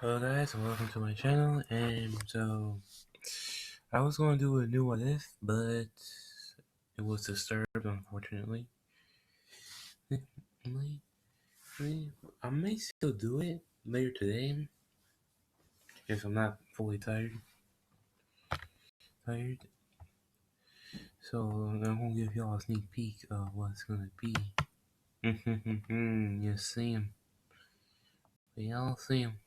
Hello guys and welcome to my channel. And so I was going to do a new what if, but it was disturbed unfortunately. I may still do it later today if I'm not fully tired. So I'm gonna give y'all a sneak peek of what it's gonna be. You see him. Y'all see him.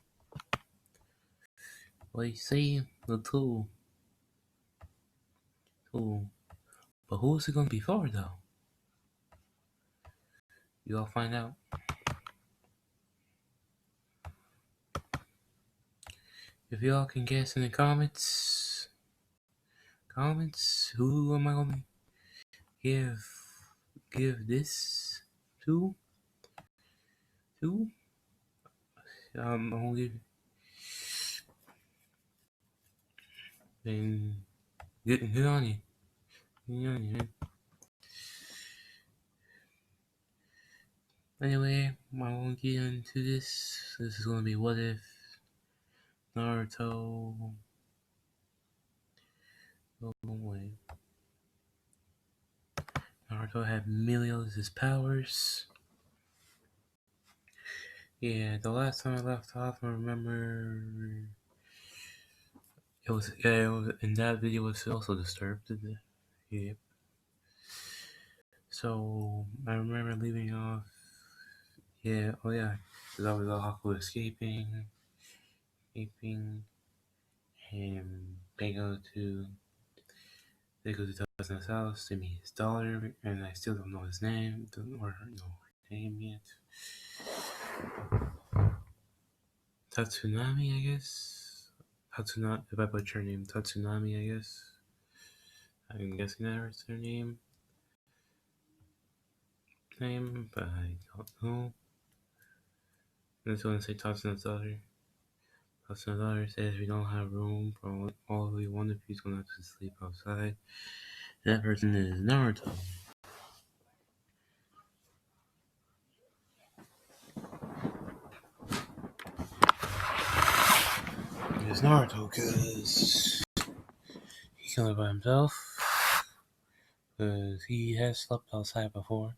We see the tool. But who's it gonna be for though? You all find out. If y'all can guess in the comments, who am I gonna give this to? I'm gonna give then good on you. Good on you, man. Anyway, I won't get into this. This is gonna be what if Naruto. Oh wait. Naruto had Melioda's powers. Yeah, the last time I left off, I remember it was in that video was also disturbed. Yeah. So I remember leaving off. Yeah, oh yeah, because I was all escaping, and they go to Tazna's house to meet his daughter, and I still don't know his name, or her name yet. Tatsunami, I guess. If I butcher her name, Tatsunami, I guess. I'm guessing that's her name, but I don't know. I just want to say Tatsuna's daughter. Tatsuna's daughter says we don't have room for only one of you's gonna have to sleep outside. That person is Naruto. It's Naruto because he can live by himself. Because he has slept outside before,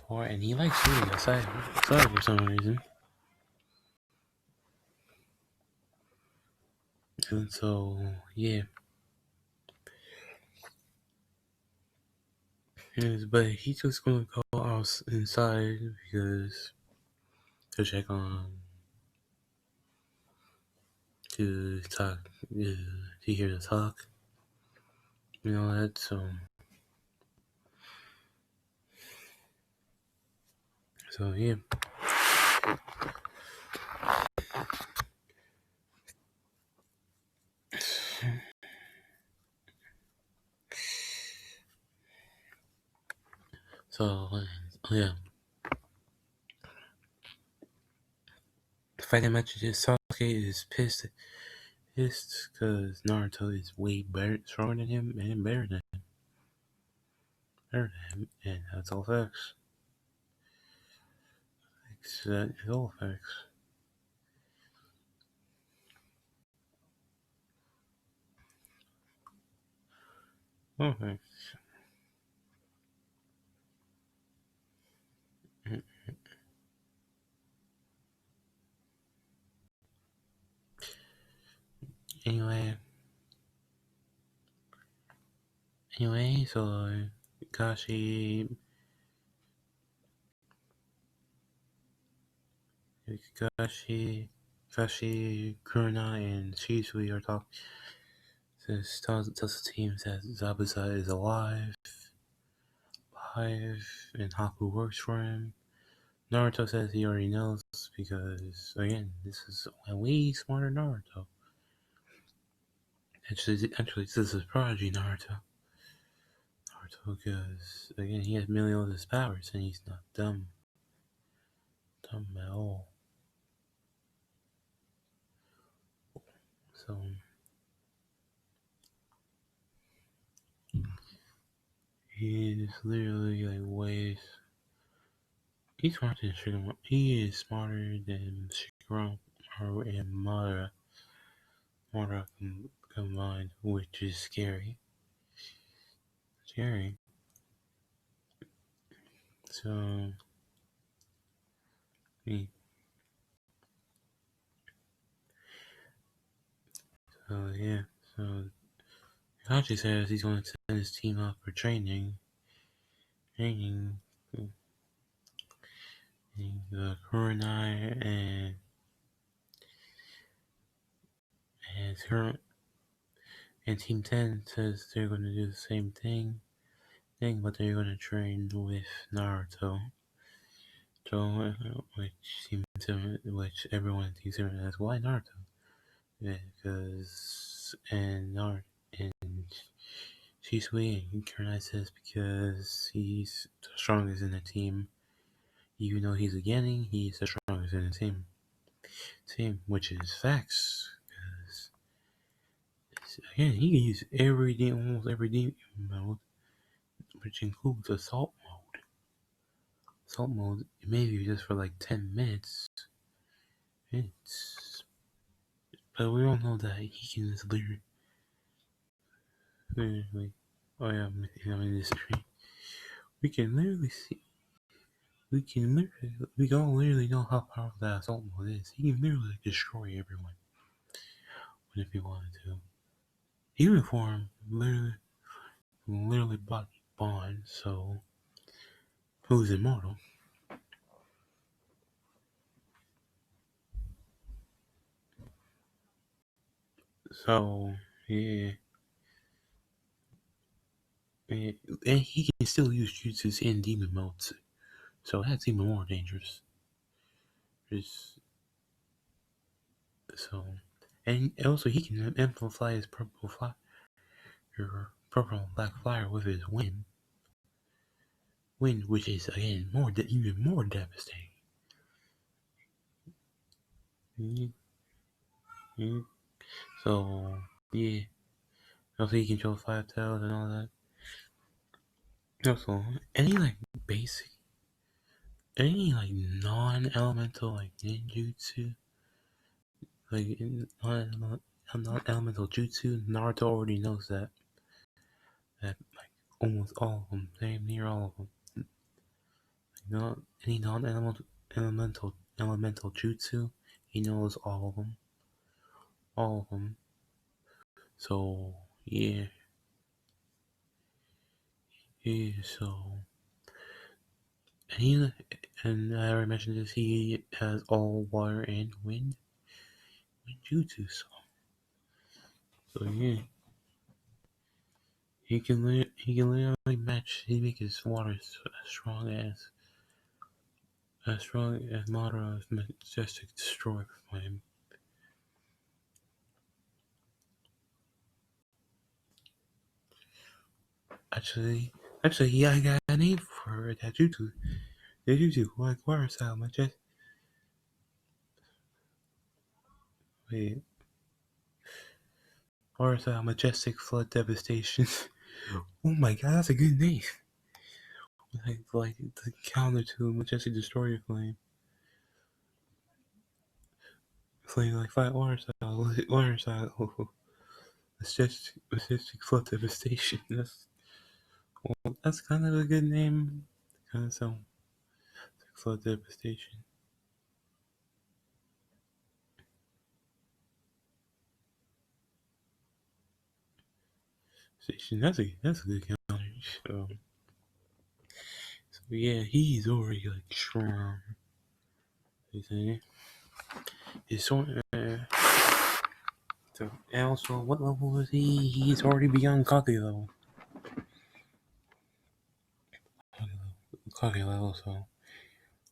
and he likes sleeping outside for some reason. And so, yeah. But he's just gonna go out inside because to check on, to talk, to hear the talk, and all that. So yeah. So yeah. The fact that mentioned Sasuke is pissed because Naruto is way stronger than him and better than him, and that's all facts. That is all facts. All facts. Anyway, so Kashi, Kuruna, and Shisui are talking. Tells the team that Zabuza is alive, and Haku works for him. Naruto says he already knows because, again, this is a way smarter Naruto. Actually, this is Prodigy Naruto, because, again, he has millions of his powers, and he's not dumb at all. So he is literally like ways. He's smarter than Shikamaru. He is smarter than Shikamaru and Madara combined, which is scary. Scary. So, he, yeah. So, Kachi says he's going to send his team up for training. Training. The Kurenai and current and Team 10 says they're going to do the same thing, but they're going to train with Naruto. So, which everyone thinks as why Naruto? Yeah, because and Shisui and Kurenai says because he's the strongest in the team. Even though he's a Genin, he's the strongest in the team. Which is facts. Because again, he can use almost every demon mode, which includes assault mode. Assault mode, maybe just for like 10 minutes. But we all know that he can just literally. Oh yeah, I'm in this screen. We can literally see. We all literally know how powerful that assault mode is. He can literally destroy everyone if he wanted to. Uniform literally body Bond, so who's immortal? So yeah, and he can still use jutsus in demon modes, so that's even more dangerous. Just so, and also he can amplify his purple and black fire with his wind, which is again even more devastating. Mm-hmm. So yeah, also he controls 5 tails and all that. Also, basic, any non-elemental ninjutsu, non-elemental jutsu, Naruto already knows that almost all of them, damn near all of them. Not any elemental jutsu, he knows all of them. All of them. So yeah. So and I already mentioned this, he has all water and wind jutsu, so yeah. He can literally match. He make his water as strong as Madara's majestic destroyer flame. Actually, yeah, I got a name for that jutsu. The jutsu, like water style majestic. Wait, water style majestic flood devastation. Oh my god, that's a good name. Like the counter to majestic destroyer flame. Flame like fight water style, majestic flood devastation. That's kind of a good name. Kind of sound flood devastation. Station. That's a good counter. So yeah, he's already like strong. He's so. So and also, what level is he? He's already beyond Kage level. Kage level. So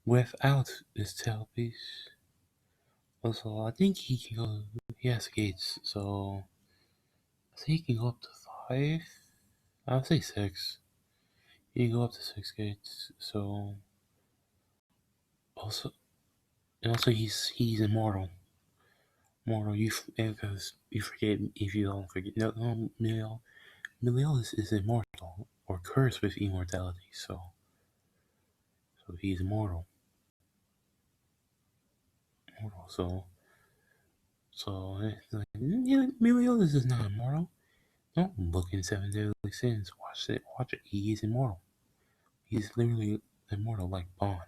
without this tail piece, also I think he can go. He has gates, so I think he can go up to 5. I would say 6. He can go up to 6 gates. So also, and also he's immortal. Mortal, because you forget if you don't forget. No, Meliodas is immortal or cursed with immortality, so he's immortal. immortal. Like, melioda is not immortal. Don't look in Seven Deadly Sins. Watch it. Watch it. He is immortal. He's literally immortal, like Bond.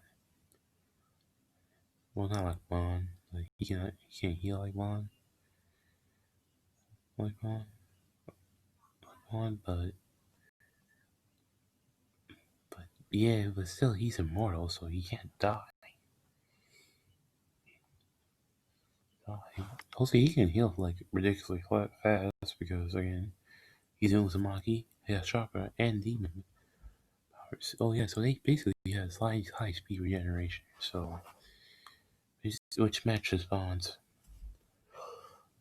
Well, not like Bond. Like he can't heal like Bond. Like Bond, but yeah, but still, he's immortal, so he can't die. Also, he can heal like ridiculously fast because again, he's in Uzumaki, he has chakra and demon powers. Oh yeah, so they basically has high speed regeneration. So which matches Bond's.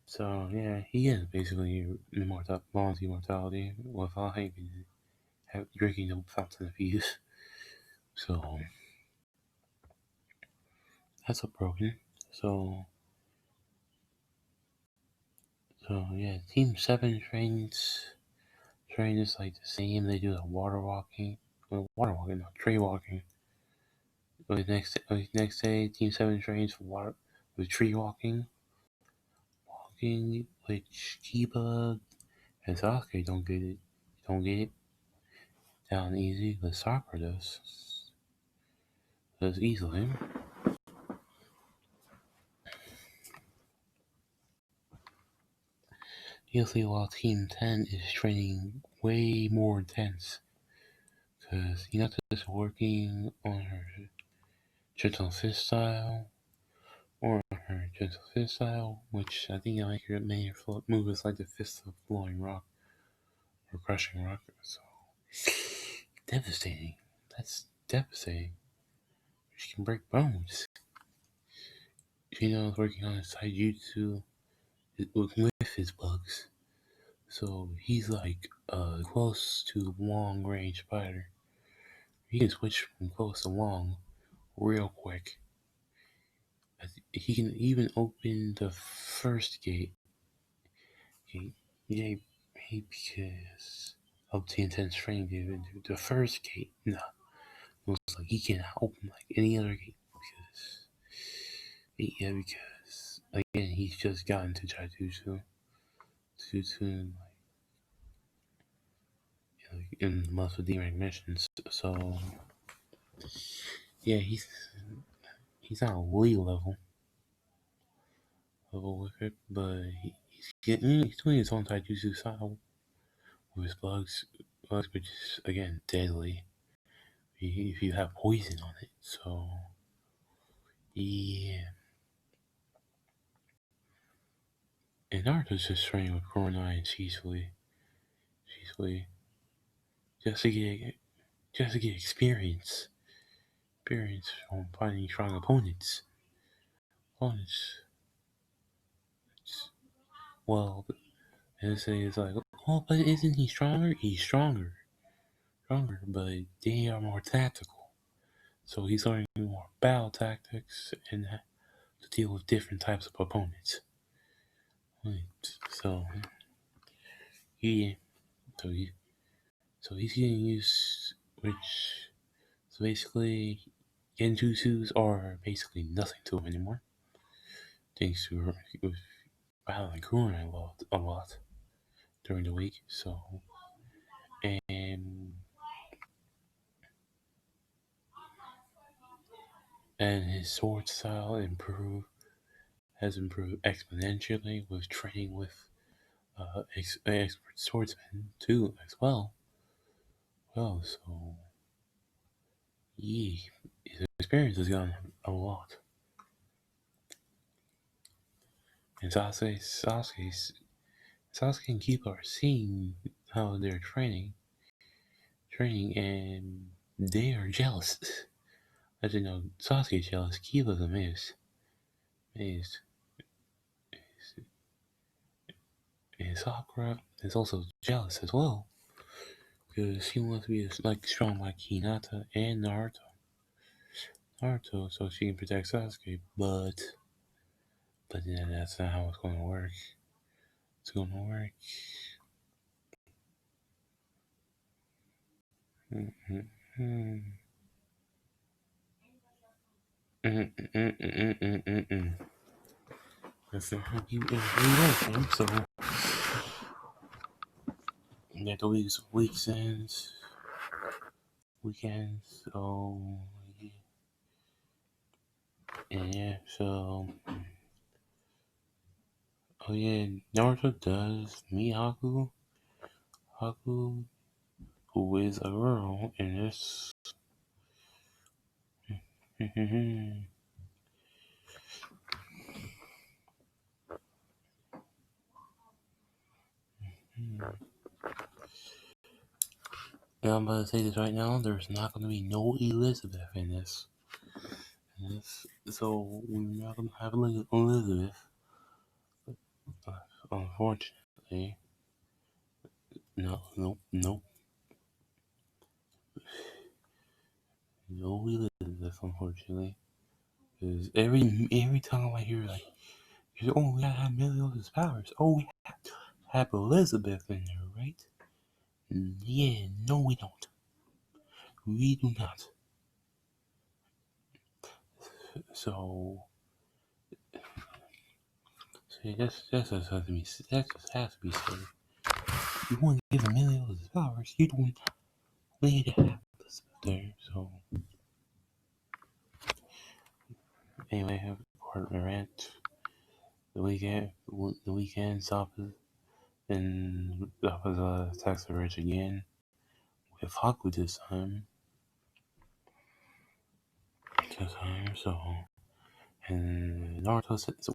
So yeah, he is basically Bond's immortality without having drinking the fountain of youth. So that's a broken. So yeah, Team Seven train is like the same. They do the water walking, no, tree walking. But next day, Team Seven trains for water with tree walking, which Kiba and Sasuke don't get it down easy. But Sakura does easily. You'll see while Team 10 is training way more intense. Because Hinata is working on her gentle fist style, which I think made her move is like the fist of blowing rock or crushing rock. So devastating. That's devastating. She can break bones. Shino is working on his taijutsu with his bugs. So he's like close to long range spider. He can switch from close to long real quick. He can even open the first gate. Yeah, because of the intense training given to the first gate. No, looks like he can't open like any other gate because again he's just gotten to Taijutsu too soon, like in muscle D-rank missions. So yeah, he's not elite level with it, but he's doing his own Taijutsu style with his bugs, which is again deadly if you have poison on it. So yeah, and Naruto's just training with Kurenai and Shisui, just to get experience from finding strong opponents. Opponents, well, and say it's like, oh, but isn't he stronger? He's stronger, but they are more tactical. So he's learning more battle tactics and to deal with different types of opponents. Right. So he, so he, so he's getting used, which so basically genjutsus are basically nothing to him anymore, thanks to with battling Kuren a lot during the week. So and his sword style has improved exponentially with training with expert swordsmen too as well. So yeah, his experience has gone a lot. And Sasuke and Kiba are seeing how they're training, and they are jealous. As you know, Sasuke's jealous, Kiba's amazed. Amazed. And Sakura is also jealous as well, because she wants to be like strong like Hinata and Naruto, so she can protect Sasuke. But yeah, that's not how it's going to work. It's going to work. That's he does him. So yeah, the weekends. So yeah. So oh yeah, Naruto does meet Haku, who is a girl in this. And I'm about to say this right now. There's not going to be no Elizabeth in this. So we're not going to have Elizabeth. Unfortunately, no Elizabeth. Unfortunately, because every time I hear like, oh, we gotta have Melioda's powers. Oh, we have to have Elizabeth in there, right? Yeah, no, we don't. We do not. So, see, that's just has to be that just has to be said. You want to give Melioda's powers, you don't need to have Elizabeth there. So, anyway, I have part of my rant. The weekend Zappa and Zappa's attacks the Ridge again with Haku this time. So and Naruto said so.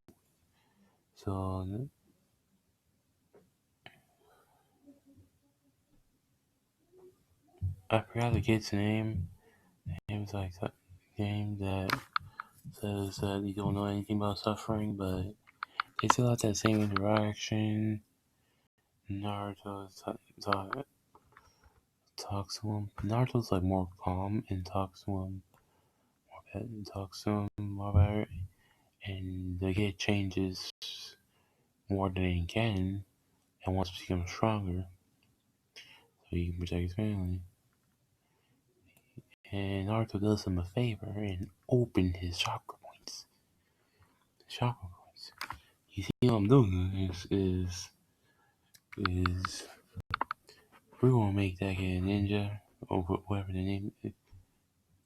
I forgot the kid's name. It was like that game that says that you don't know anything about suffering, but they still have that same interaction. Naruto talks to him. Naruto's like more calm and talks to him more better, and the kid changes more than he can and wants to become stronger so he can protect his family. And Naruto does him a favor and open his chakra points. Chakra points. You see what I'm doing is we're gonna make that kid a ninja or whatever the name is.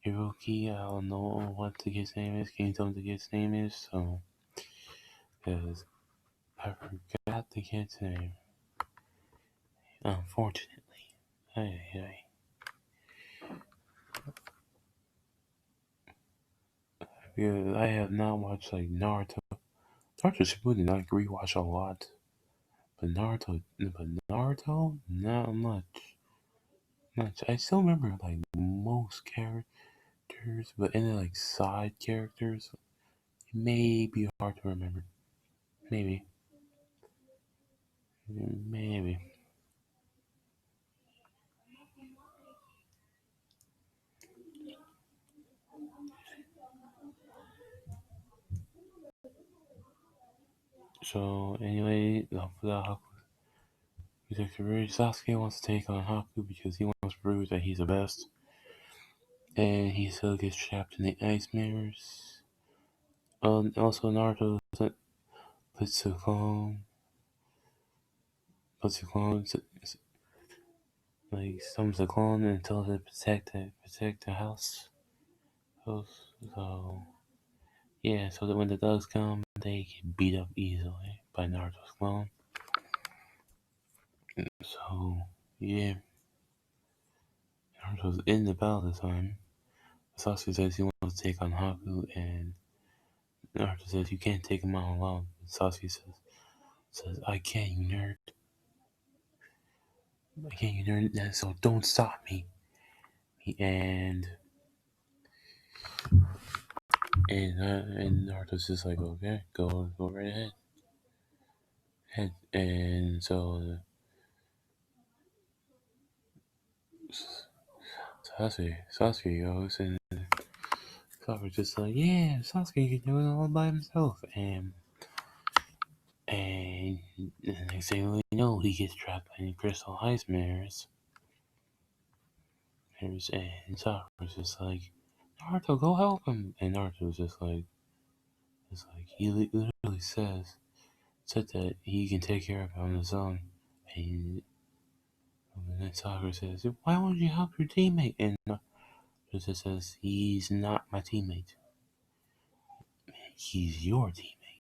Hiroki, I don't know what the kid's name is. Can you tell me the kid's name is? So, because I forgot the kid's name. Unfortunately. Hey. Because I have not watched like Naruto. Naruto Shippuden I rewatch a lot. But Naruto, not much. I still remember like most characters, but any like side characters, it may be hard to remember. Maybe. Maybe. So anyway, Haku takes the ridge. Sasuke wants to take on Haku because he wants to prove that he's the best. And he still gets trapped in the ice mirrors. Also Naruto puts a clone like summons a clone and tells it to protect the house. So yeah, so that when the thugs come, they get beat up easily by Naruto's clone. So yeah, Naruto's in the battle this time. Sasuke says he wants to take on Haku, and Naruto says you can't take him on alone. And Sasuke says I can't, you nerd. I can't, you nerd. So don't stop me. And and Naruto's just like, okay, go right ahead. And so Sasuke goes, and Sasuke's just like, yeah, Sasuke can do it all by himself. And the next thing we know, he gets trapped by the crystal ice mirrors. And Sakura's just like, Naruto, go help him. And Naruto's just like he literally says, said that he can take care of it on his own. And then Sakura says, "Why won't you help your teammate?" And Naruto says, "He's not my teammate. He's your teammate.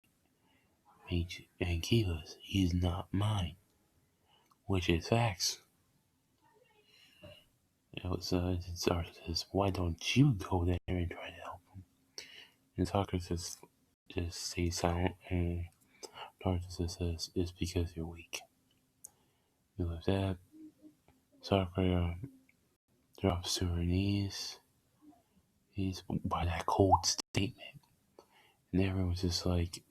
And Kiva's, he's not mine." Which is facts. It was Naruto says, "Why don't you go there and try to help him?" And Sakura just stays silent, and Naruto says, "It's because you're weak." And with that, Sakura drops to her knees. He's by that cold statement, and everyone's just like,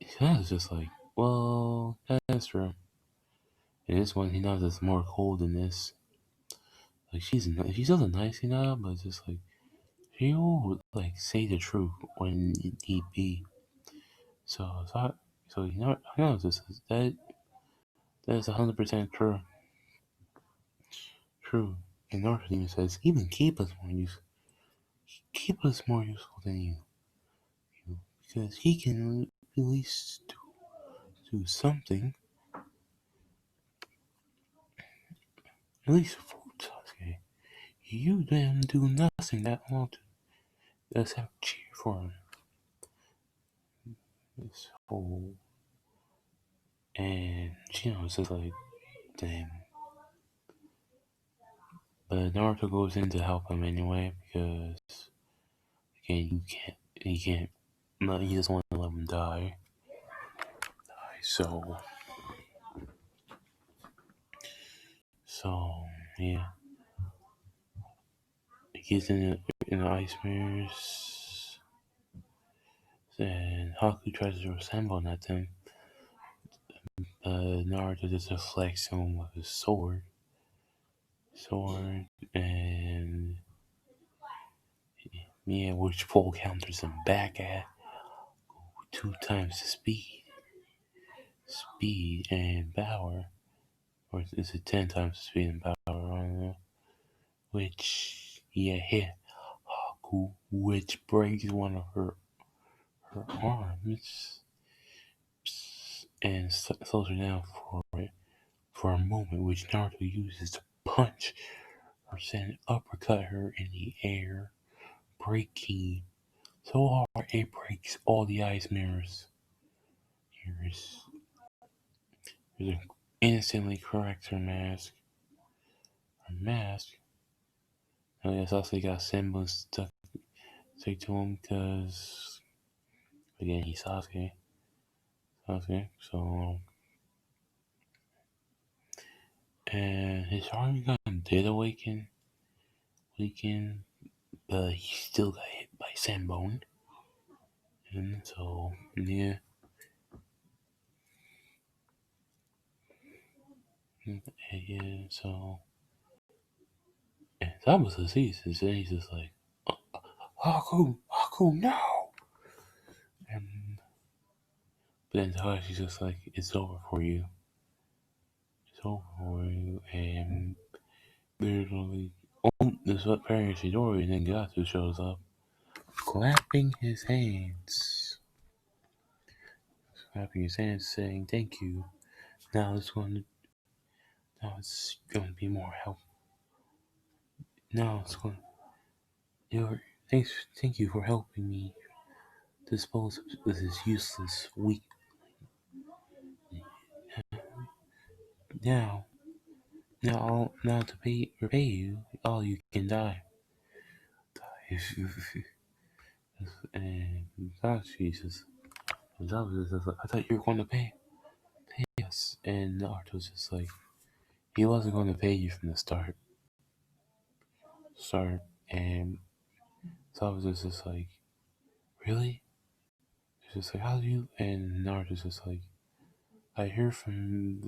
"It's just like, well, that's true." And this one, he knows it's more cold than this. Like she's still a nice enough, but it's just like she'll like say the truth when need be. So you know, I know this is that is 100% true. True. And North even says even keep us more useful than you because he can at least do something. At least for Sasuke. You didn't do nothing that long to except cheer for him. So, and Shino's just like, damn. But Naruto goes in to help him anyway because again, he can't, he doesn't want to let him die. So, so yeah, he gets in the ice mirrors, and Haku tries to resemble at them. Naruto just deflects him with his sword, and yeah, which full counters him back at 2 times the speed and power, or is it 10 times the speed and power? I don't know. Which hit Haku, which breaks one of her arms and slows her down for a moment, which Naruto uses to punch or send uppercut her in the air, breaking so hard it breaks all the ice mirrors. Here's instantly corrects her mask. Her mask. I guess also got semblance stuck to him because again he's Sasuke. So and his Sharingan did weaken, but he still got hit by Sandbone. And so yeah. Yeah, so and that was the season, and he's just like Haku, no. And but then Takashi's just like, it's over for you. It's over for you. And literally, this what Perry Shidori, and then Gatsu shows up, clapping his hands. Clapping his hands, saying, thank you. Now it's going to be more help. Now it's going thank you for helping me dispose of this useless, weak. Now, now to repay you, all you can die. And God, Jesus. And that was just like, I thought you were going to pay us. And Naruto's just like, he wasn't going to pay you from the start. And so I was just like, really? It's just like, how do you? And Naruto's just like, I heard from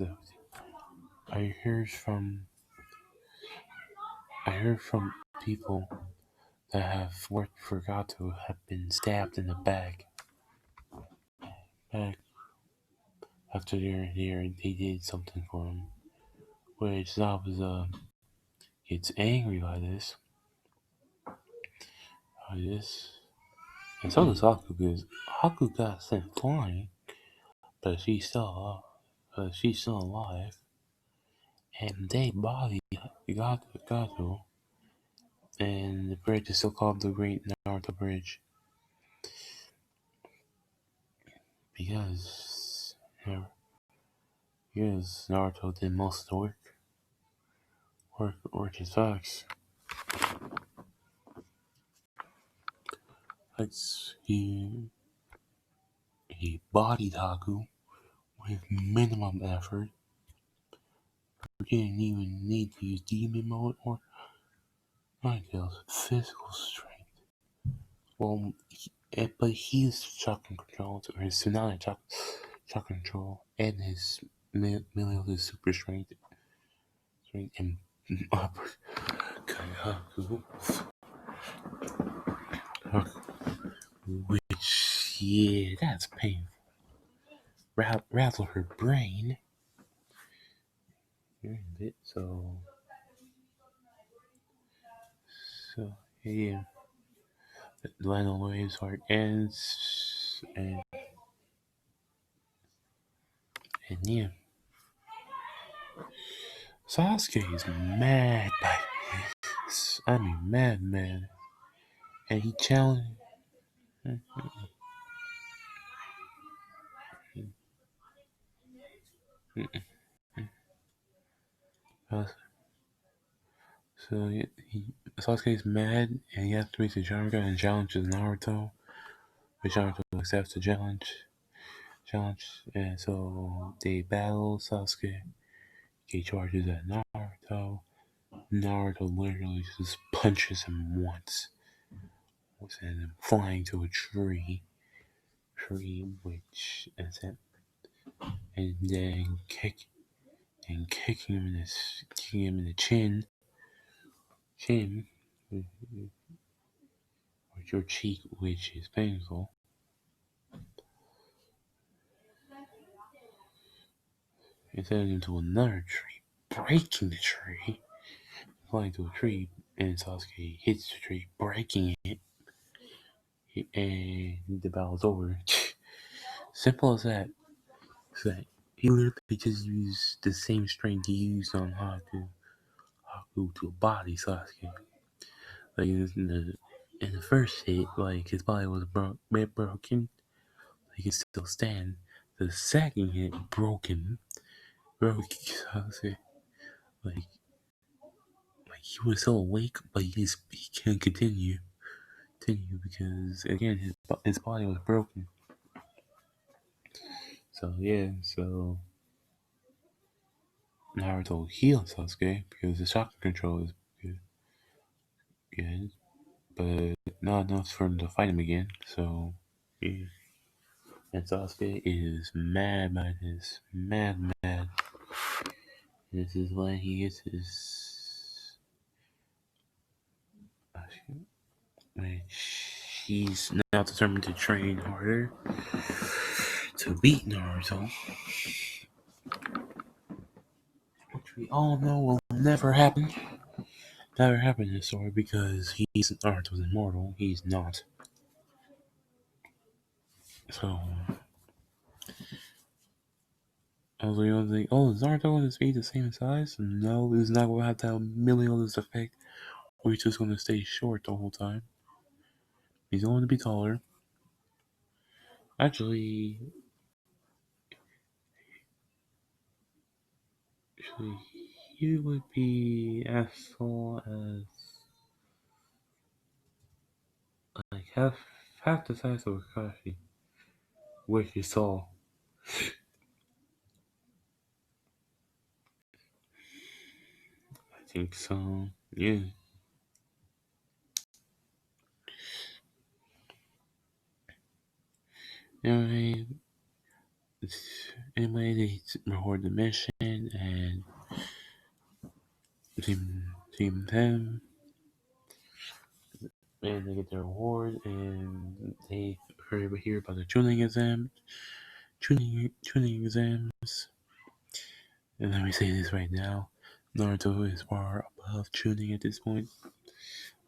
people that have worked for Gato have been stabbed in the back after they did something for him. Which Zabuza gets angry by this. And so does Haku because Haku got sent flying but she's still alive, and they body Gato, and the bridge is still called the Great Naruto Bridge because because Naruto did most of the work is facts. Like he bodied Haku with minimum effort. He didn't even need to use demon mode or Ninetales physical strength. Well, but he's chakra control, or his tsunami chakra control, and his melioda super strength and upper Kaihaku, which yeah, that's painful. Rattle her brain. So yeah, the Lionel Waves arc ends, and yeah, Sasuke is mad mad, and he challenged. Uh, so Sasuke's mad, and he has to reach the Sharingan and challenges Naruto. But Naruto accepts the challenge, and so they battle Sasuke. He charges at Naruto. Naruto literally just punches him once, sending him flying to a tree, which and then kicking him in the chin, with your cheek, which is painful, and sending him to another tree, breaking the tree, flying to a tree, and Sasuke hits the tree, breaking it, and the battle's over. Simple as that. So he literally just used the same strength he used on Haku to body Sasuke. Like in the first hit, like his body was broken, he could still stand. The second hit broke Sasuke. Like he was still awake, but he can't continue because again his body was broken. So yeah, so Naruto healed Sasuke because the chakra control is good, but not enough for him to fight him again. So yeah, and Sasuke is mad. This is when he gets his, which he's now determined to train harder to beat Naruto, which we all know will never happen. Never happen in this story because Naruto's immortal. He's not. So, I was like, oh, is Naruto and his feet the same size? No, he's not going to have to have Melioda's effect, or he's just going to stay short the whole time. He's going to be taller. Actually, he would be as tall as like half the size of Kakashi, which is tall. I think so. Yeah. Anyway, they record the mission and team 10, and they get their reward, and they hear about the tuning exams. And let me say this right now, Naruto is far above tuning at this point.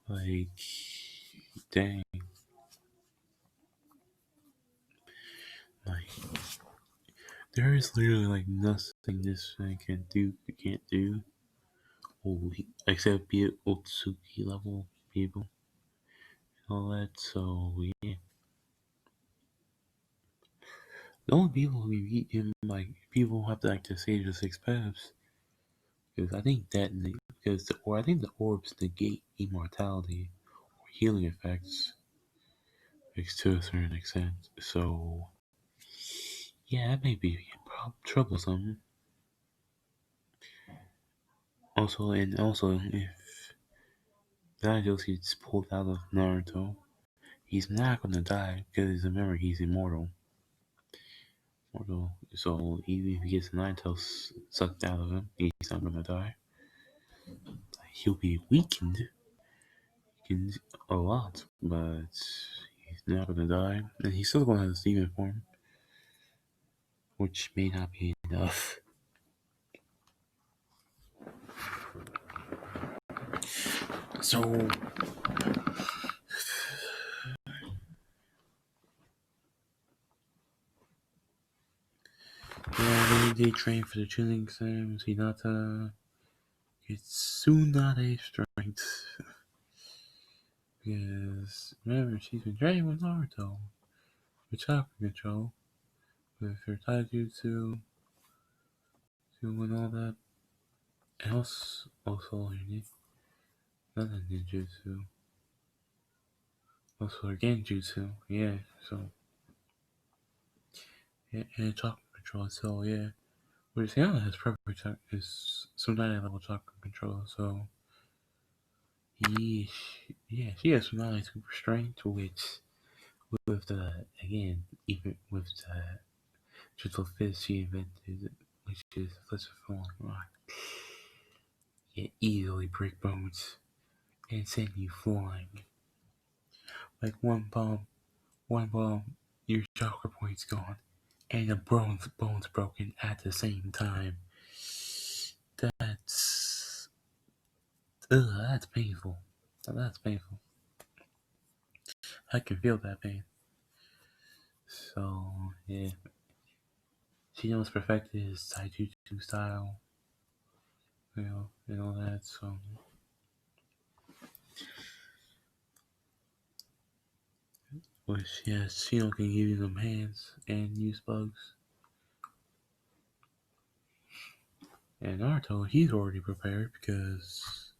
Like, dang, like there is literally like nothing this man can't do. Except be Otsuki level people and all that. So yeah, the only people who beat him like people have to like to say the six paths because I think that I think the orbs negate immortality or healing effects to a certain extent. So yeah, that may be troublesome. Also, if Daijo gets pulled out of Naruto, he's not gonna die because remember he's immortal. So even if he gets nine tails sucked out of him, he's not gonna die. He'll be weakened a lot, but he's not gonna die, and he's still gonna have his demon form, which may not be enough. So yeah, they train for the tuning exams. Hinata gets Tsunade strength. Because remember, she's been training with Naruto with chakra control, with her taijutsu, and all that else. Also, another ninjutsu. Also, her genjutsu. Yeah, so yeah, and chakra control. So yeah, whereas Yana has perfect is Tsunade level chakra control. So yeah, she has Tsunade super strength, which with the again even with the gentle fist she invented, which is such a form rock. It easily break bones and send you flying. Like one bomb, your chakra point's gone, and the bones broken at the same time. That's painful. That's painful. I can feel that pain. So yeah, she knows perfected his taijutsu style, and all that. So which yes, Shino can give you them hands and use bugs. And Naruto, he's already prepared because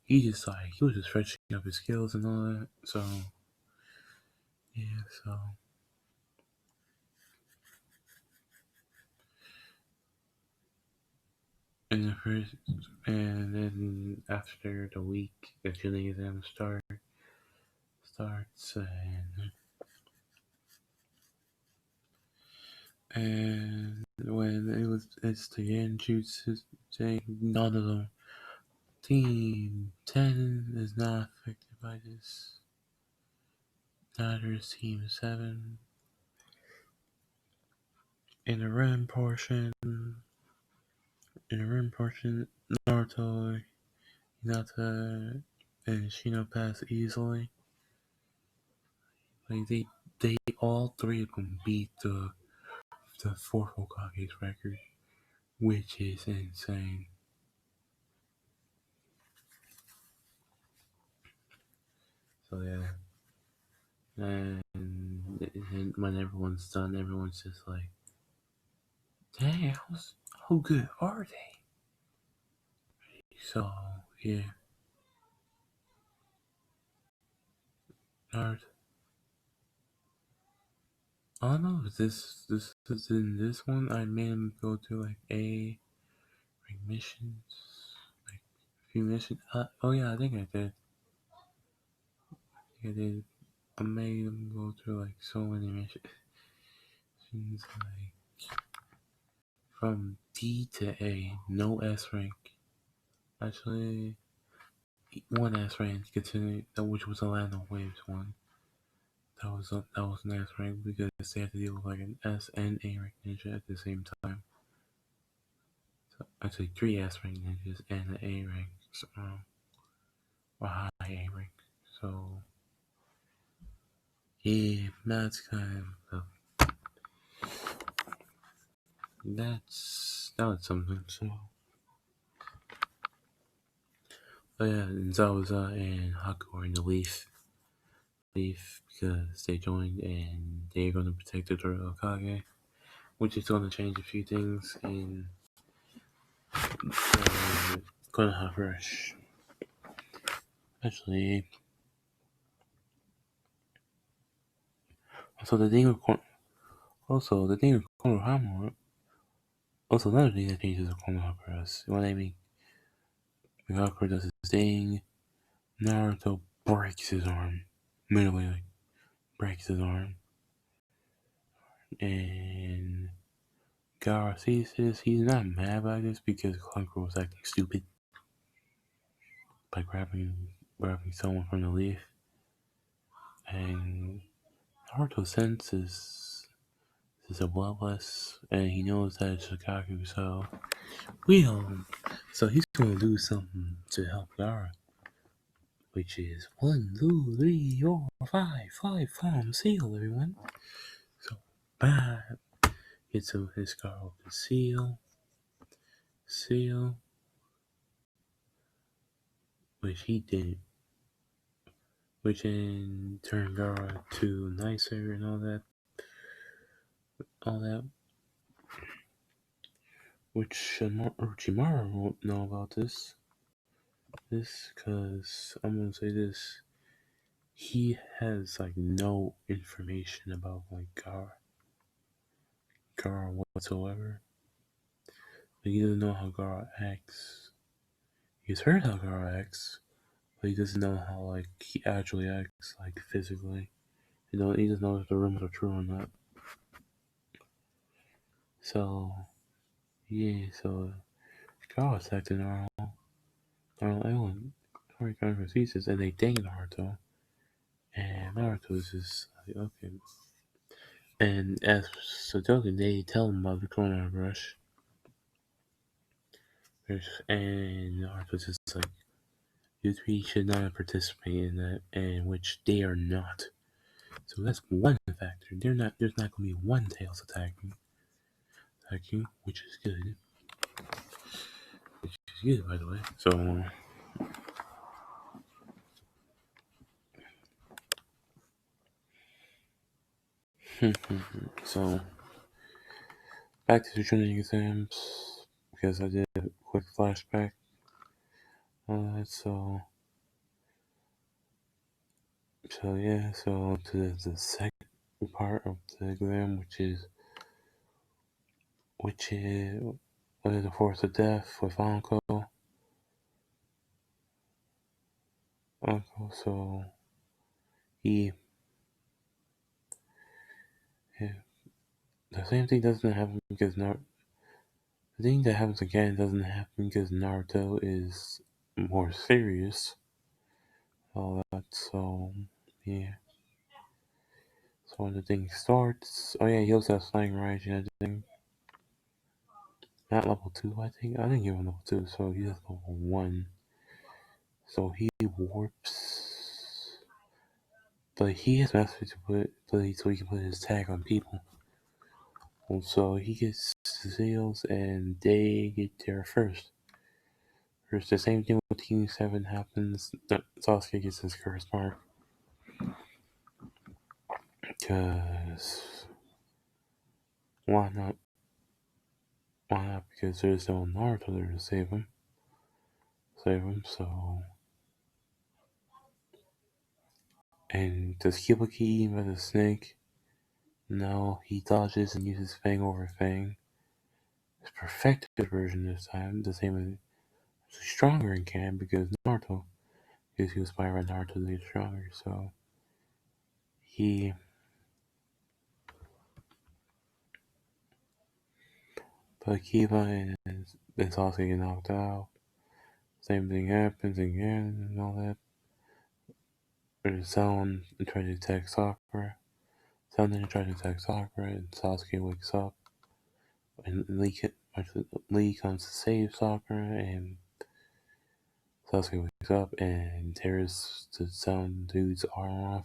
he was just freshening up his skills and all that. So yeah, so in the first and then after the week the tuning exam starts and when it's the Genjutsu saying none of them Team 10 is not affected by this. Neither is Team 7. In the REM portion, Naruto, Hinata, and Shino pass easily. Like they all three of them beat the fourth Hokage's record, which is insane. So yeah, and when everyone's done, everyone's just like, "Dang, how good are they?" So yeah, Naruto. Oh no, this is in this one. I made him go to like like missions, like a few missions. Oh yeah, I think I did. I did. I made him go through like so many missions, like from D to A, no S rank. Actually, one S rank, considering that which was a Land of Waves one. That was an S rank because they had to deal with like an S and A rank ninja at the same time. So actually, three S rank ninjas and an A rank, or high A rank. So yeah, that's kind of that was something. So, but yeah, and Zabuza and Haku are in the leaf because they joined and they're going to protect the Hokage, which is going to change a few things in Konoha Rush. Actually, so the thing with Konohama. Also, another thing that changes with Konoha Rush. When I mean, Haku does his thing, Naruto breaks his arm. Literally, like, breaks his arm. And Gaara sees this. He's not mad by this because Clunker was acting stupid by grabbing someone from the leaf. And Naruto senses this is a bloodless, and he knows that it's Shikaku, so he's gonna do something to help Gaara, which is 1, 2, 3, 4, 5 farm seal, everyone. So, bam, gets his Gaara with the seal, which he didn't, which in turn Gaara to nicer and all that, which Orochimaru won't know about this, cause I'm gonna say this, he has like no information about like Gaara whatsoever. Like, he doesn't know how Gaara acts. He's heard how Gaara acts, but he doesn't know how like he actually acts like physically. He doesn't know if the rumors are true or not. So yeah, so Gaara's acting normal Island. Sorry, conversations, and they dang Naruto, and Naruto is just like okay. And as Satoken, they tell him about the Corona Rush, and Naruto's just like, you three should not participate in that, and which they are not. So that's one factor. There's not going to be one Tails attacking, which is good. Which is good, by the way. So back to the training exams because I did a quick flashback. So yeah, so to the second part of the exam, which is the force of death with Uncle. So he, yeah, the same thing doesn't happen because the thing that happens again doesn't happen because Naruto is more serious. All that, so yeah. So when the thing starts, oh yeah, he also has flying rage and everything. Not level 2, I think. I didn't give him level 2, so he has level 1. So he warps. But he has mastery to so he can put his tag on people. So he gets sales and they get there first. There's the same thing with Team 7 happens. Sasuke gets his curse mark. Because why not? Why not? Because there's no Naruto there to save him. So, and does Kiba get eaten by the snake? No, he dodges and uses Fang over Fang. His perfected version this time, the same as stronger in Can because Naruto, because he was inspired by Naruto to get stronger. So he, but Kiba and Sasuke get knocked out. Same thing happens again and all that. There's someone trying to attack Sakura. Someone trying to attack Sakura, and Sasuke wakes up. And Lee comes to save Sakura, and Sasuke wakes up and tears the sound dude's arm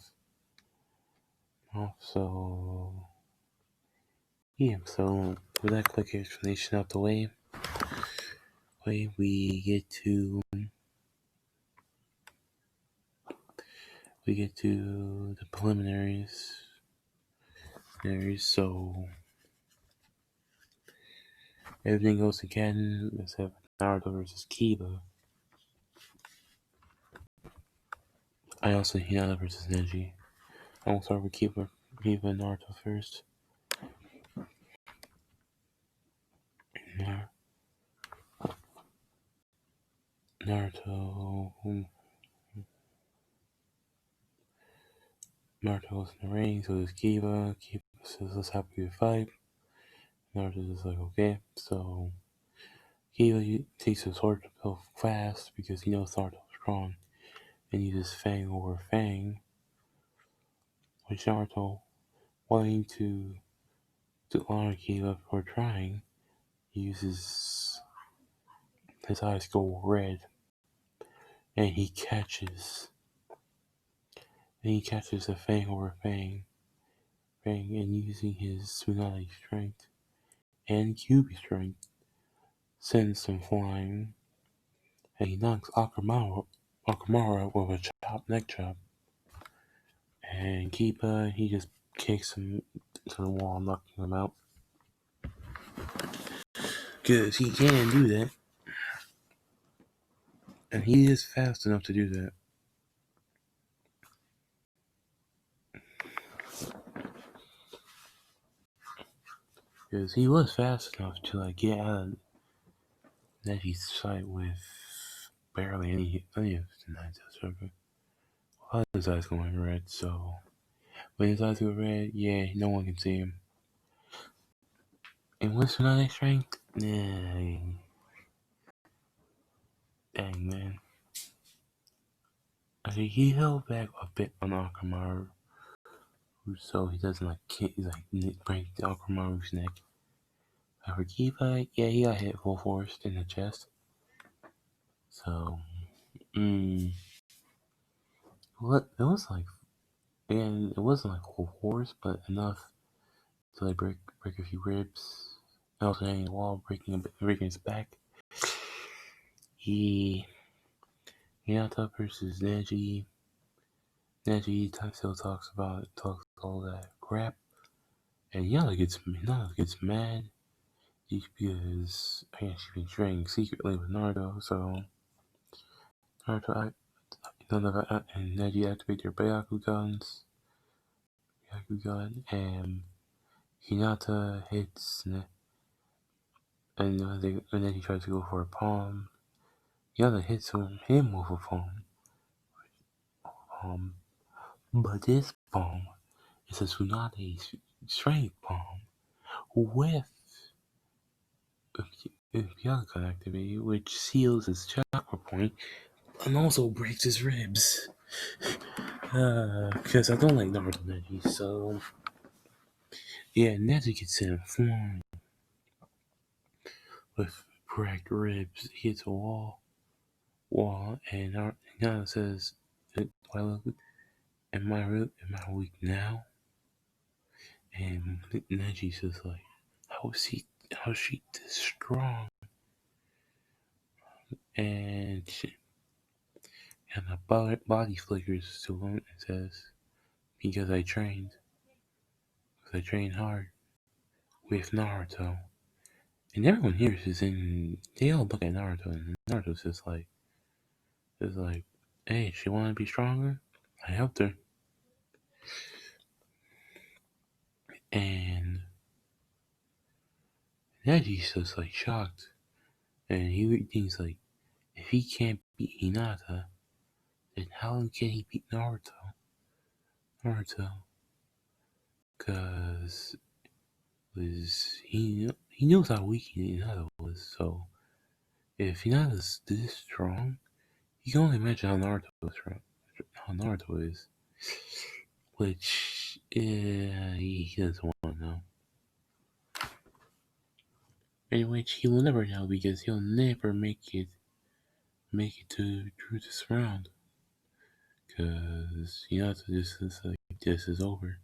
off. So Yeah, so with that quick explanation out the way, we get to the preliminaries. So everything goes to Ken except Naruto versus Kiba. I also Hinata versus Neji. I will start with Kiba and Naruto first. Naruto was in the ring, so there's Kiba. Kiba says, let's have a good fight. Naruto's just like, okay. So Kiba takes his sword to go fast because he knows Naruto's strong and uses Fang over Fang, which Naruto, wanting to honor Kiba for trying, uses his eyes go red and he catches the Fang over Fang and using his Tsunade strength and Kyuubi strength sends him flying and he knocks Akamaru with a neck chop. And Kiba, he just kicks him to the wall, knocking him out. Because he can do that. And he is fast enough to do that. Because he was fast enough to get out of Neji's sight with barely any of the Nines Circle. Well, his eyes going red, so when his eyes go red, yeah, no one can see him. And what's Tsunade's strength? Dang, man. I think he held back a bit on Akamaru, so he doesn't break the Akamaru's neck. For Kiba, yeah, he got hit full force in the chest. So, it wasn't full force, but enough to break a few ribs. Also hitting the wall, breaking his back. Hinata versus Neji. Neji still talks all that crap, and Hinata gets mad because I guess she's been training secretly with Naruto. So Naruto and Neji activate their Byakugan, and Hinata hits, and then he tries to go for a palm. Hinata hits him with a palm, but this palm is a Tsunade's strength palm with Byakugan activated, which seals his chakra point and also breaks his ribs. Because I don't like Naruto Neji, so yeah, Neji gets in form with cracked ribs. He hits a wall, and Hinata says, am I weak now? And Neji says how is she this strong? And the body flickers to him and says, because I trained hard with Naruto. And everyone here they all look at Naruto, and Naruto's just hey, she want to be stronger? I helped her. And Neji's just shocked. And he thinks if he can't beat Hinata, then how can he beat Naruto? Because he knows how weak Hinata was, so if Hinata's this strong, you can only imagine how Naruto is. Which he doesn't want to know. Anyway, he will never know because he'll never make it through this round. Because Hinata just is this is over.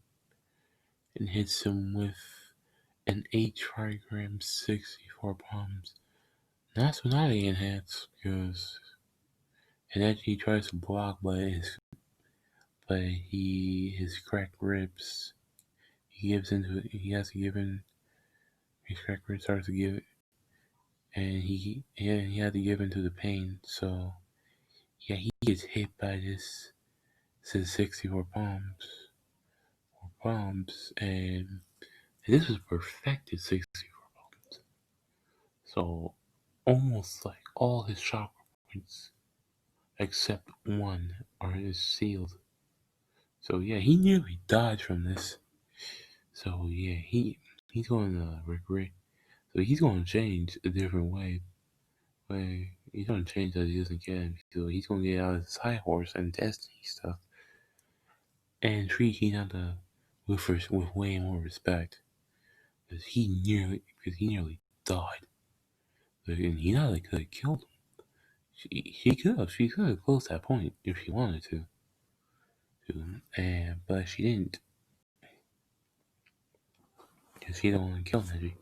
And hits him with and 8 trigrams, 64 bombs. That's not a enhance because and then he tries to block, his cracked ribs. He gives into it. He has to give in. His cracked ribs starts to give, and he had to give into the pain. So yeah, he gets hit by this. Says 64 bombs, and this was perfected 64 bombs. So almost like all his chakra points except one are sealed. So yeah, he nearly died from this. So yeah, he's going to regret. So he's going to change a different way. He's going to change that he doesn't get him. So he's going to get out of his high horse and destiny stuff and treat Hinata with way more respect because he nearly died. And Hinata could have killed him. She could have closed that point if she wanted to. But she didn't because she didn't want to kill Neji.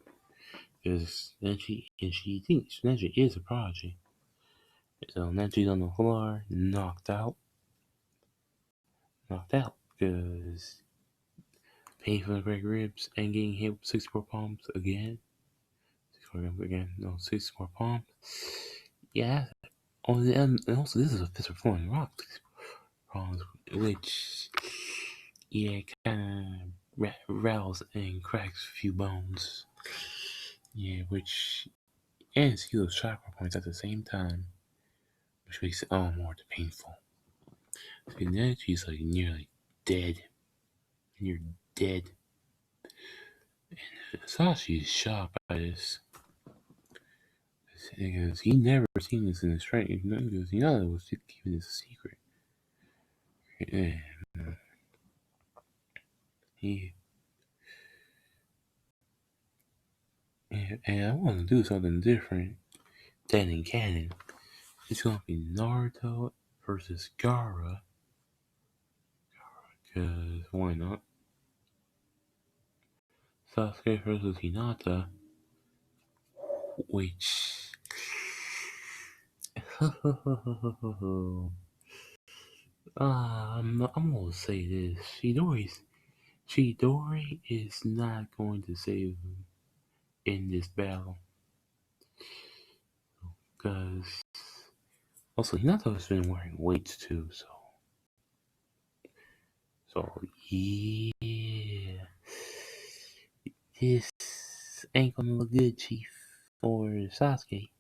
Because she thinks Neji is a prodigy. So Neji's on the floor, knocked out because paying for the break ribs and getting hit with 64 palms again. 64 palms. Yeah. And also this is a fist of flowing rock palms, which yeah kind of rattles and cracks a few bones. Yeah, which and heals chakra points at the same time, which makes it all more painful. So now she's like nearly dead. You're dead. And Sashi's shocked by this. Because he never seen this in his training. Because Hinata was keeping this a secret. And he and I want to do something different than in canon. It's gonna be Naruto versus Gaara. Because why not? Sasuke versus Hinata. Which I'm gonna say this. Chidori is not going to save him in this battle. Because also Hinata's been wearing weights too, so yeah. This ain't gonna look good, Chief, for Sasuke.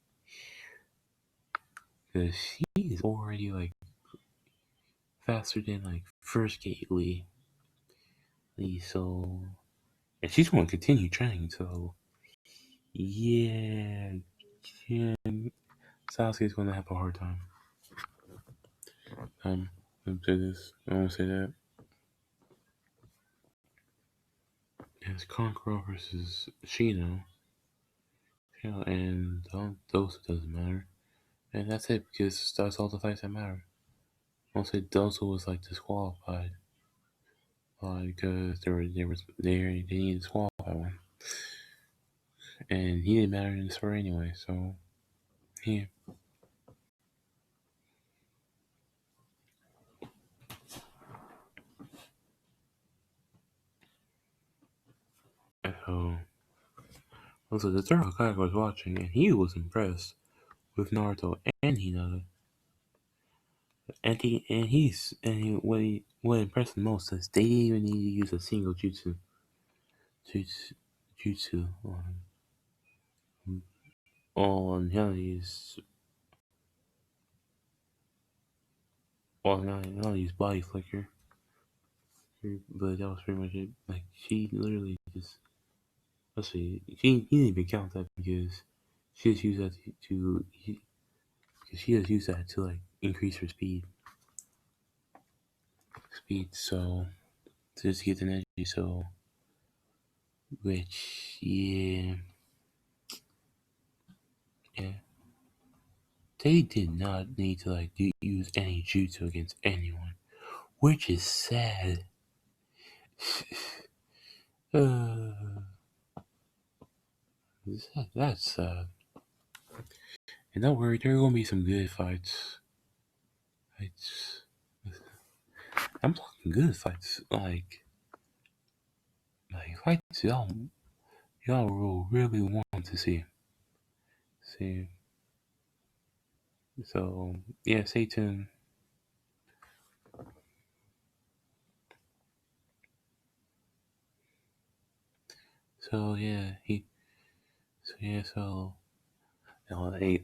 Because he's already like faster than like first gate Lee. So and she's gonna continue training, so yeah, yeah Sasuke's gonna have a hard time. Let me say this. I wanna say that. It's Conqueror versus Shino. And those doesn't matter. And that's it because that's all the fights that matter. Also, Dozo was like disqualified because they needed to disqualify one, and he didn't matter in the story anyway. So yeah. So also the third Hokage was watching, and he was impressed with Naruto and Hinata. What impressed him most is they didn't even need to use a single jutsu, jutsu on Hinata's not use body flicker, but that was pretty much it. Like she literally just let's see, he didn't even count that because she just used that because she just used that to like increase her speed. So to just get the energy. So which yeah, they did not need to like use any jutsu against anyone, which is sad. uh, That's and don't worry, there are gonna be some good fights. Fights. I'm talking good fights, like fights y'all will really want to see. See. So yeah, stay tuned. So yeah,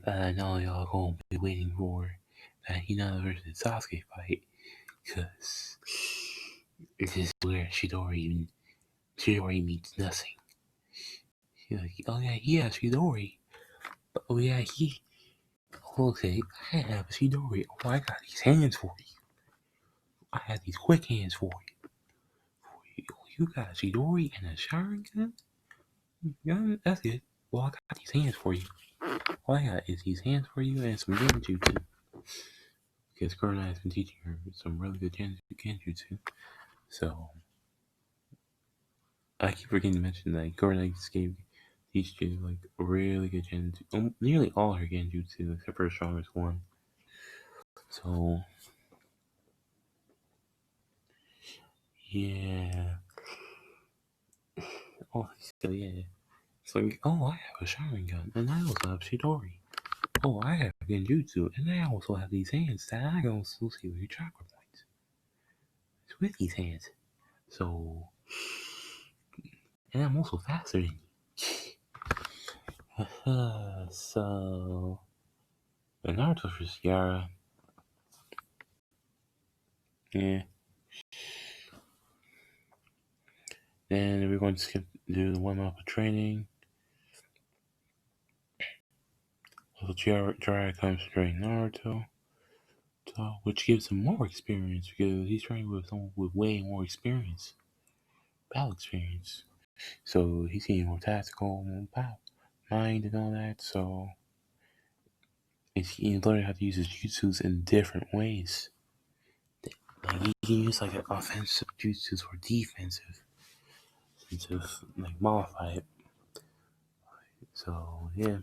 I know y'all gonna be waiting for that Hina versus Sasuke fight, cause this is where Chidori meets nothing. She's like, oh yeah, he has Chidori, but oh yeah, he okay, I have Chidori. Oh, I got these hands for you. I have these quick hands for you. You got a Chidori and a Sharingan? Yeah, that's it. Well, I got these hands for you. All I got is these hands for you and some genjutsu. Because Kurona has been teaching her some really good genjutsu. So, I keep forgetting to mention that Kurona teaches you like really good genjutsu. Nearly all her genjutsu, except for the strongest one. So, yeah. Oh, so yeah. It's like, oh, I have a Sharingan, and I also have Chidori. Oh, I have Genjutsu, and I also have these hands that I can associate with your chakra points. It's with these hands. So, and I'm also faster than you. So, the Naruto versus Yara. Yeah. Then we're going to do the one up of training. So Jiraiya comes to train Naruto, which gives him more experience because he's training with someone with way more experience, battle experience. So he's getting more tactical, more mind and all that. So he's learning how to use his jutsus in different ways. Like he can use like an offensive jutsus or defensive, like modify it. So yeah.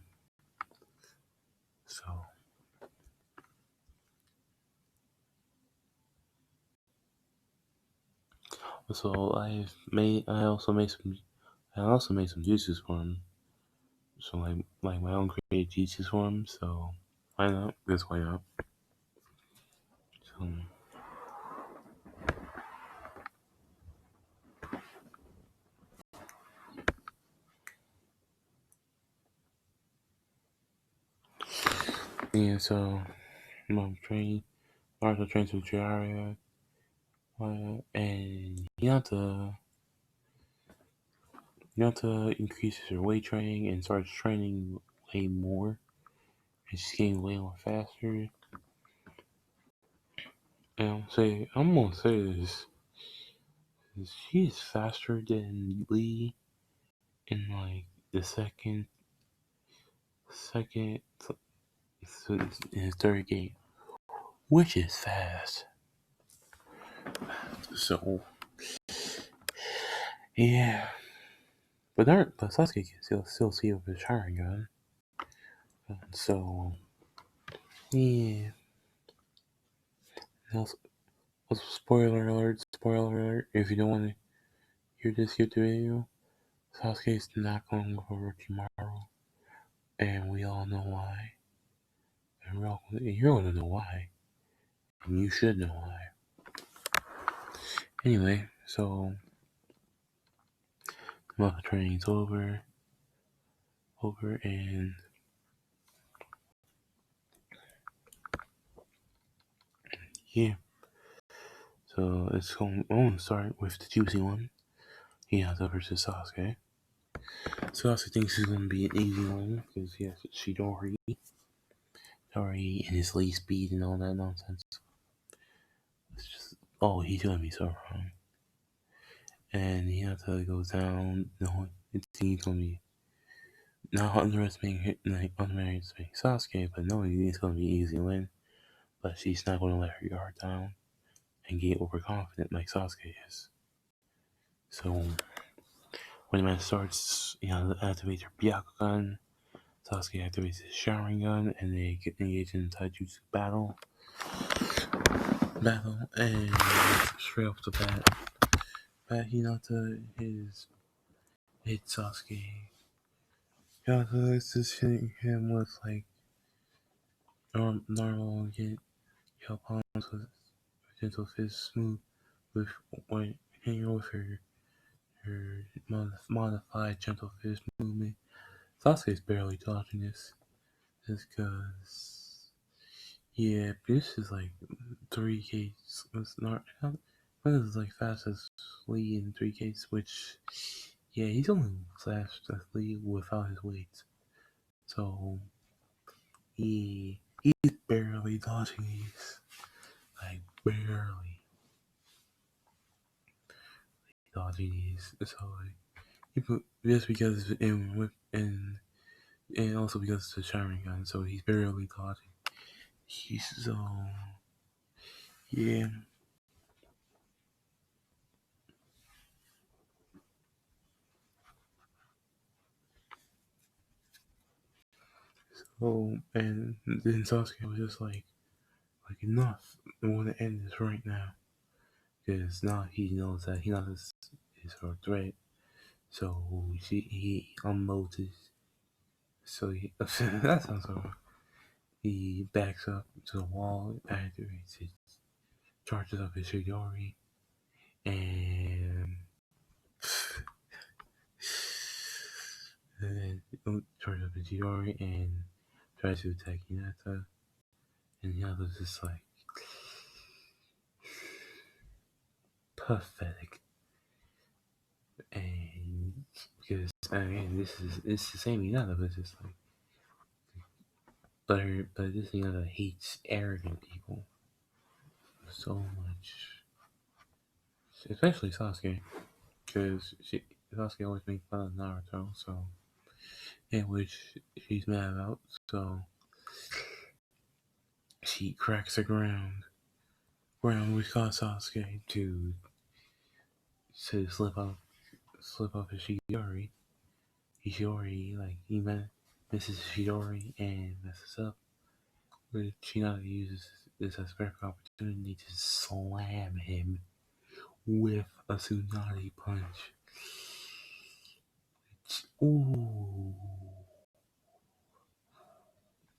So I also made some juices for him. So like my own created juices for him. So why not? Guess why not? So yeah. So I'm training. Naruto trains with Jiraiya, and Hinata increases her weight training and starts training way more. And she's getting way more faster. And I'm gonna say this: she's faster than Lee in like the second, in his third game, which is fast. So yeah, but Sasuke can still see with his Sharingan. So yeah. Also, spoiler alert, if you don't want to hear this YouTube video, Sasuke's not going to go over tomorrow, and we all know why. And you're going to know why, and you should know why. Anyway, so the training's and yeah. So I'm going to start with the juicy one. Hinata versus Sasuke. Sasuke thinks it's going to be an easy one because he has Chidori, and his lead speed and all that nonsense. It's just, oh, he's going to be so wrong. And Hinata goes down. No, it's he's going to be not underestimating Sasuke, but no, it's going to be an easy win. But she's not going to let her guard down and get overconfident like Sasuke is. So when the man starts, activates her Byakugan, Sasuke activates his Sharingan, and they get engaged in Taijutsu battle, and straight off the bat Hinata hit Sasuke. Hinata is just hitting him with like normal get palms with gentle fist smooth with when hanging with her modified gentle fist movement. Sasuke's barely dodging this. Just cause this is like 3K. It's not is like fast as Lee in 3K, which he's only fast as Lee without his weights. So he's barely dodging these. Like barely dodging these. So like just because and also because it's a Sharingan, so he's barely dodging. He's so yeah. So and then Sasuke was just like enough. I want to end this right now because now he knows that he knows is her threat. So he unloads his. So that sounds so wrong. He backs up to the wall, activates his charges up his Shidori, and then charges up his Shidori and tries to attack Hinata. And Hinata's just like pathetic. And because again, it's the same Hinata, but it's just like but this Hinata hates arrogant people so much, especially Sasuke, because Sasuke always makes fun of Naruto, so which she's mad about. So she cracks the ground which caused Sasuke to slip off his Shidori. Hishori like misses Shidori and messes up. But Shinada uses this as a perfect opportunity to slam him with a Tsunade punch. Ooh.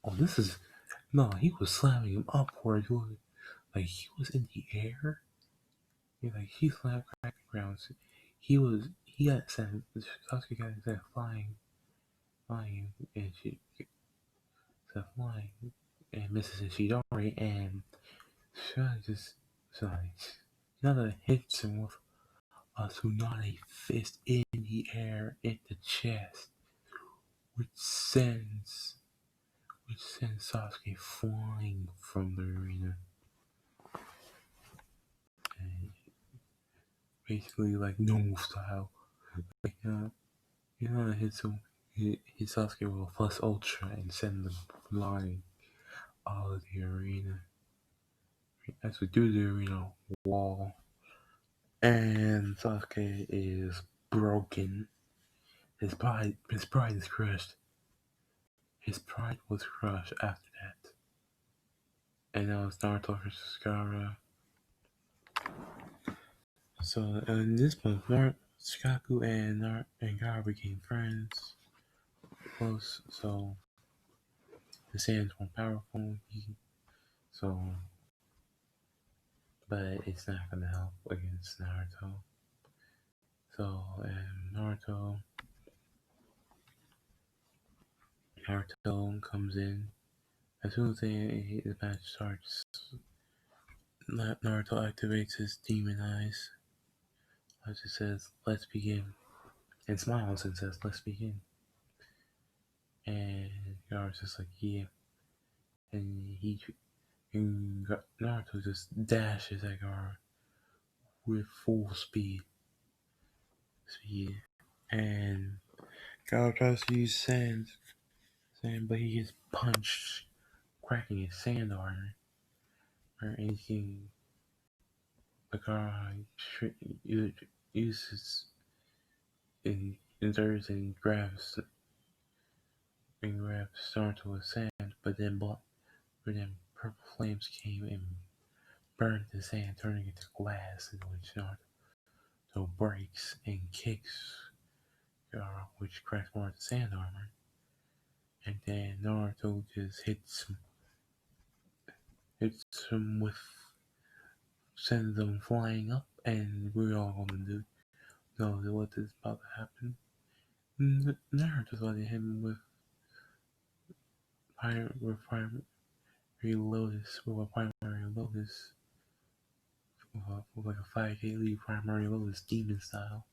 Oh, this is no. He was slamming him upward. Like he was in the air. Like he slammed cracking grounds. He got sent. Sasuke got sent flying, and she sent flying, and misses Shidori, and just sorry. Another hits him with a Tsunade fist in the air in the chest, which sends Sasuke flying from the arena. And basically like normal style. Like hits him hit Sasuke with a plus ultra and send them flying out of the arena. As we do the arena wall. And Sasuke is broken. His pride is crushed. His pride was crushed after that. And now it's Naruto versus Gaara. So in this point, Shikaku and Gaara became friends, close. So the Saiyan's more powerful. So, but it's not gonna help against Naruto. So Naruto comes in as soon as the match starts. Naruto activates his demon eyes. As it says, "Let's begin," and smiles and says, "Let's begin." And Gaara's just like, "Yeah," and Naruto just dashes at Gaara with full speed, and Gaara tries to use sand, but he gets punched, cracking his sand armor or anything. But Gaara uses and enters and grabs Naruto with sand, but then purple flames came and burned the sand, turning it to glass, in which Naruto breaks and kicks Gaara, which cracks more of the sand armor. And then Naruto just hits him with, sends them flying up, and we're all gonna know what is about to happen. Naruto's about to hit him with primary lotus, with like a 5K lead primary lotus demon style,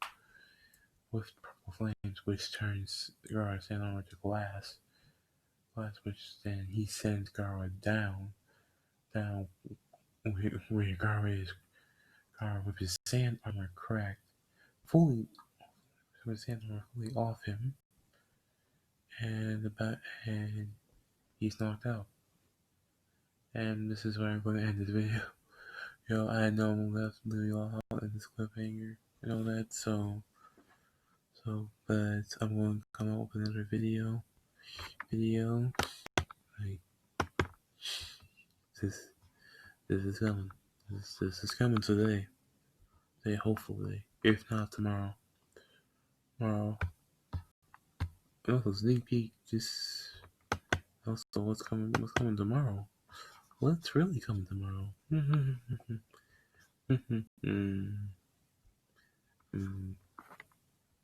with purple flames, which turns Gaara's sand armor to glass, which then he sends Gaara down where Gaara is. Gaara with his sand armor cracked, fully, with his sand armor fully off him, and he's knocked out. And this is where I'm going to end this video. Yo, I know I'm gonna have to leave y'all out in this cliffhanger and all that, but I'm going to come out with another video. Like, this is coming. This is coming today. Hopefully. If not tomorrow. Also, sneak peek, just also what's coming tomorrow. What's really coming tomorrow?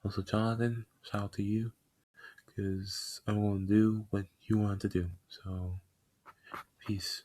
Also, Jonathan, shout out to you, because I'm going to do what you want to do. So, peace.